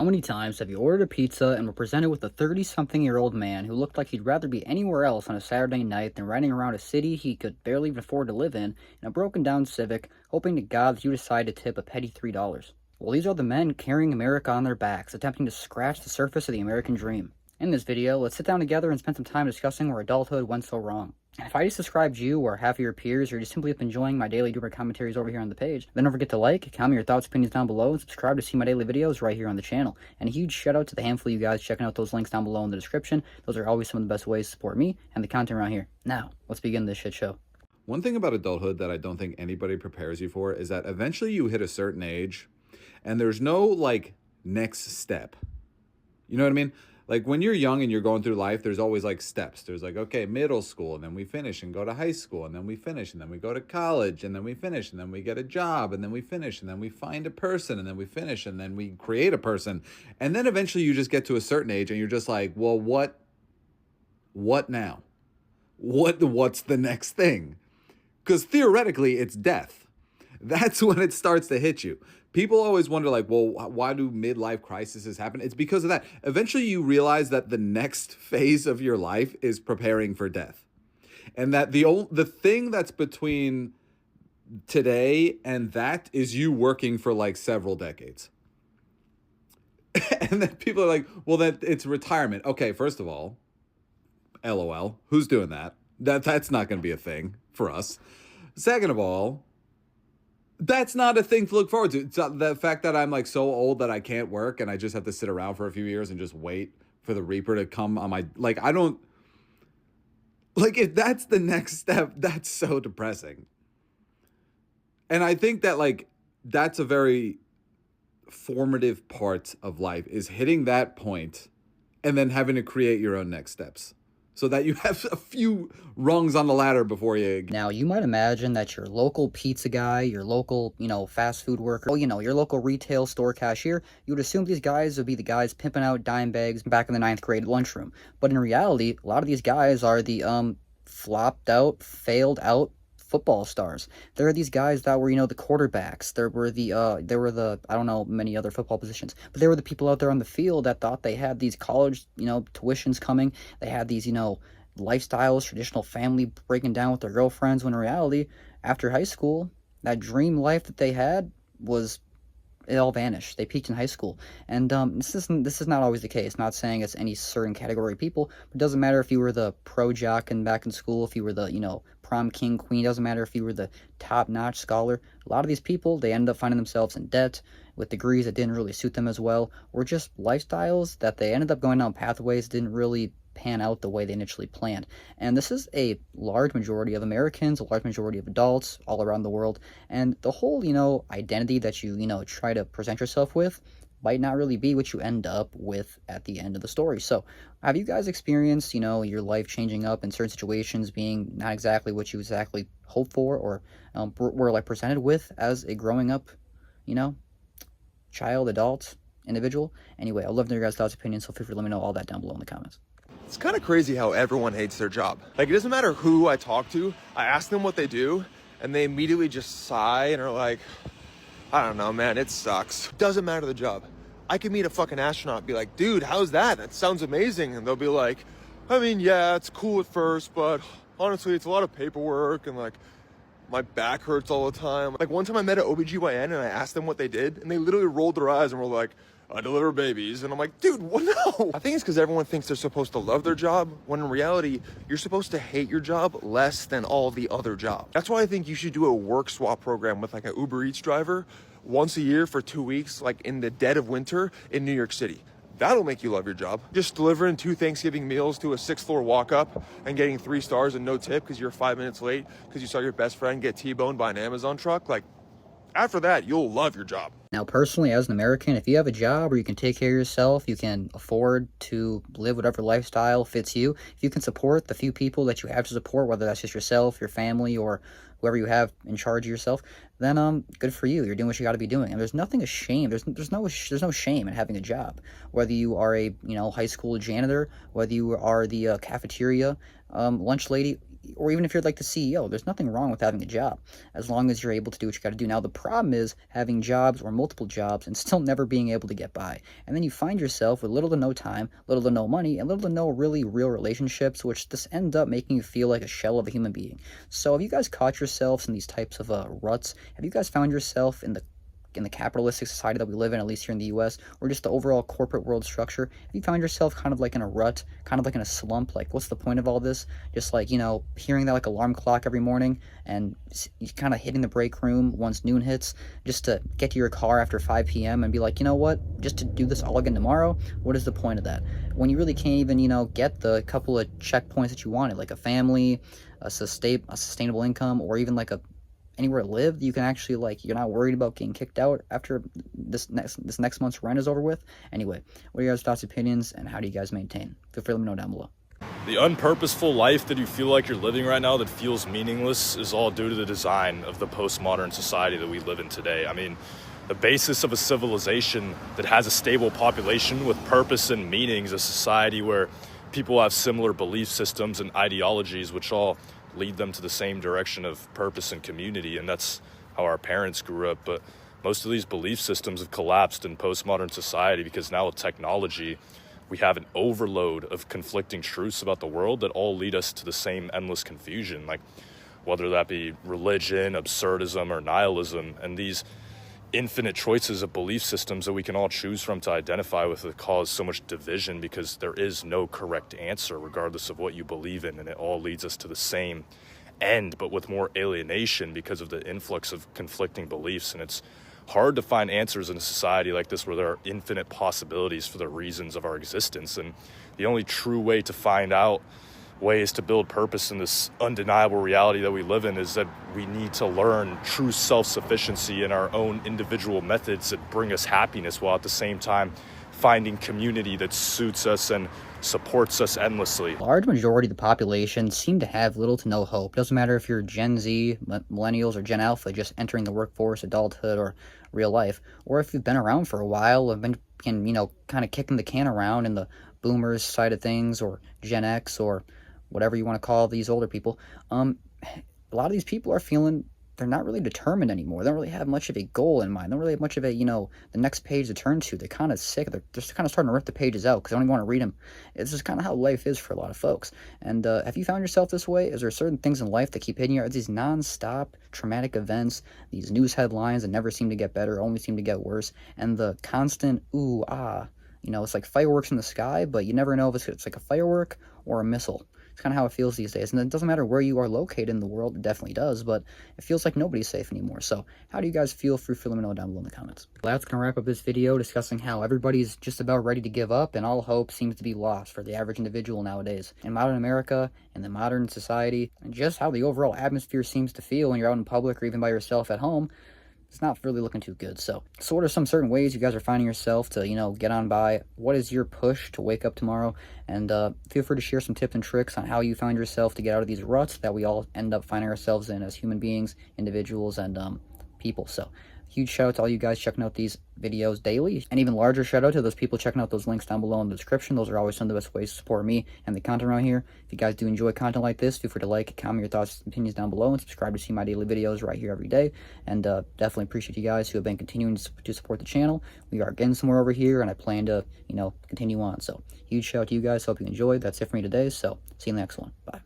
How many times have you ordered a pizza and were presented with a 30-something-year-old man who looked like he'd rather be anywhere else on a Saturday night than riding around a city he could barely even afford to live in a broken-down Civic, hoping to God that you decide to tip a petty $3? Well, these are the men carrying America on their backs, attempting to scratch the surface of the American dream. In this video, let's sit down together and spend some time discussing where adulthood went so wrong. And if I just described you or half of your peers, or just simply up enjoying my daily doomer commentaries over here on the page, then don't forget to like, comment your thoughts, opinions down below, and subscribe to see my daily videos right here on the channel. And a huge shout out to the handful of you guys checking out those links down below in the description. Those are always some of the best ways to support me and the content around here. Now, let's begin this shit show. One thing about adulthood that I don't think anybody prepares you for is that eventually you hit a certain age and there's no like next step. You know what I mean? Like when you're young and you're going through life, there's always like steps. There's like, okay, middle school, and then we finish and go to high school, and then we finish, and then we go to college, and then we finish, and then we get a job, and then we finish, and then we find a person, and then we finish, and then we create a person. And then eventually you just get to a certain age and you're just like, well, what now? What's the next thing? Because theoretically it's death. That's when it starts to hit you. People always wonder, like, well, why do midlife crises happen? It's because of that. Eventually you realize that the next phase of your life is preparing for death. And that the thing that's between today and that is you working for like several decades. And then people are like, well, that it's retirement. Okay, first of all, LOL, who's doing that? That's not going to be a thing for us. Second of all, that's not a thing to look forward to. It's the fact that I'm like so old that I can't work and I just have to sit around for a few years and just wait for the Reaper to come on my, like, I don't, like, if that's the next step, that's so depressing. And I think that, like, that's a very formative part of life, is hitting that point and then having to create your own next steps, so that you have a few rungs on the ladder before you... Now, you might imagine that your local pizza guy, your local, fast food worker, your local retail store cashier, you would assume these guys would be the guys pimping out dime bags back in the 9th grade lunchroom. But in reality, a lot of these guys are the flopped out, failed out football stars. There are these guys that were, the quarterbacks. There were the, I don't know, many other football positions, but there were the people out there on the field that thought they had these college, tuitions coming. They had these, lifestyles, traditional family breaking down with their girlfriends, when in reality, after high school, that dream life that they had it all vanished. They peaked in high school. And this is not always the case. Not saying it's any certain category of people. But it doesn't matter if you were the pro jock and back in school, if you were the, prom king, queen. It doesn't matter if you were the top-notch scholar. A lot of these people, they end up finding themselves in debt with degrees that didn't really suit them as well, or just lifestyles that they ended up going down pathways that didn't really pan out the way they initially planned. And this is a large majority of Americans, a large majority of adults all around the world. And the whole, identity that you, try to present yourself with might not really be what you end up with at the end of the story. So have you guys experienced, your life changing up in certain situations being not exactly what you exactly hoped for, or were like presented with as a growing up, child, adult, individual? Anyway, I'd love to know your guys' thoughts, opinions, so feel free to let me know all that down below in the comments. It's kind of crazy how everyone hates their job. Like, it doesn't matter who I talk to, I ask them what they do, and they immediately just sigh and are like, I don't know, man, it sucks. Doesn't matter the job. I could meet a fucking astronaut and be like, dude, how's that? That sounds amazing. And they'll be like, I mean, yeah, it's cool at first, but honestly, it's a lot of paperwork, and like, my back hurts all the time. Like, one time I met an OBGYN and I asked them what they did, and they literally rolled their eyes and were like, I deliver babies. And I'm like, dude, what? No. I think it's because everyone thinks they're supposed to love their job, when in reality, you're supposed to hate your job less than all the other jobs. That's why I think you should do a work swap program with like an Uber Eats driver once a year for 2 weeks, like in the dead of winter in New York City. That'll make you love your job. Just delivering 2 Thanksgiving meals to a 6th floor walk up and getting 3 stars and no tip because you're 5 minutes late because you saw your best friend get T-boned by an Amazon truck. Like, after that, you'll love your job. Now, personally, as an American, if you have a job where you can take care of yourself, you can afford to live whatever lifestyle fits you, if you can support the few people that you have to support, whether that's just yourself, your family, or whoever you have in charge of yourself, then good for you. You're doing what you got to be doing. And there's nothing ashamed. There's no shame in having a job. Whether you are a high school janitor, whether you are the cafeteria lunch lady, or even if you're like the CEO, there's nothing wrong with having a job as long as you're able to do what you got to do. Now, the problem is having jobs or multiple jobs and still never being able to get by. And then you find yourself with little to no time, little to no money, and little to no really real relationships, which just end up making you feel like a shell of a human being. So have you guys caught yourselves in these types of ruts? Have you guys found yourself in the capitalistic society that we live in, at least here in the U.S., or just the overall corporate world structure? Have you found yourself kind of like in a rut, kind of like in a slump? Like, what's the point of all this? Just like, hearing that like alarm clock every morning and kind of hitting the break room once noon hits just to get to your car after 5 p.m. and be like, you know what, just to do this all again tomorrow? What is the point of that? When you really can't even, get the couple of checkpoints that you wanted, like a family, a sustainable income, or even like anywhere to live, you can actually, like, you're not worried about getting kicked out after this next month's rent is over with. Anyway, what are your guys' thoughts, opinions, and how do you guys maintain? Feel free to let me know down below. The unpurposeful life that you feel like you're living right now that feels meaningless is all due to the design of the postmodern society that we live in today. I mean, the basis of a civilization that has a stable population with purpose and meaning is a society where people have similar belief systems and ideologies, which all lead them to the same direction of purpose and community, and that's how our parents grew up. But most of these belief systems have collapsed in postmodern society because now with technology, we have an overload of conflicting truths about the world that all lead us to the same endless confusion, like whether that be religion, absurdism, or nihilism, and these infinite choices of belief systems that we can all choose from to identify with that cause so much division because there is no correct answer regardless of what you believe in, and it all leads us to the same end but with more alienation because of the influx of conflicting beliefs. And it's hard to find answers in a society like this where there are infinite possibilities for the reasons of our existence, and the only true way to find out ways to build purpose in this undeniable reality that we live in is that we need to learn true self-sufficiency in our own individual methods that bring us happiness, while at the same time finding community that suits us and supports us endlessly. A large majority of the population seem to have little to no hope. Doesn't matter if you're Gen Z, Millennials, or Gen Alpha, just entering the workforce, adulthood, or real life, or if you've been around for a while and been, kind of kicking the can around in the boomers side of things, or Gen X, or whatever you want to call these older people. A lot of these people are feeling they're not really determined anymore. They don't really have much of a goal in mind. They don't really have much of a, the next page to turn to. They're kind of sick. They're just kind of starting to rip the pages out because they don't even want to read them. It's just kind of how life is for a lot of folks. And have you found yourself this way? Is there certain things in life that keep hitting you? Are these non-stop traumatic events, these news headlines that never seem to get better, only seem to get worse, and the constant ooh, ah, it's like fireworks in the sky, but you never know if it's like a firework or a missile. It's kind of how it feels these days. And it doesn't matter where you are located in the world, it definitely does, but it feels like nobody's safe anymore. So how do you guys feel? Free to let me know down below in the comments. That's going to wrap up this video discussing how everybody's just about ready to give up and all hope seems to be lost for the average individual nowadays. In modern America, in the modern society, and just how the overall atmosphere seems to feel when you're out in public or even by yourself at home, it's not really looking too good. So what are some certain ways you guys are finding yourself to, get on by? What is your push to wake up tomorrow? And feel free to share some tips and tricks on how you find yourself to get out of these ruts that we all end up finding ourselves in as human beings, individuals, and people. So huge shout out to all you guys checking out these videos daily, and even larger shout out to those people checking out those links down below in the description. Those are always some of the best ways to support me and the content around here. If you guys do enjoy content like this, feel free to like, comment your thoughts and opinions down below, and subscribe to see my daily videos right here every day. And definitely appreciate you guys who have been continuing to support the channel. We are getting somewhere over here, and I plan to continue on. So huge shout out to you guys. Hope you enjoyed. That's it for me today, so see you in the next one. Bye.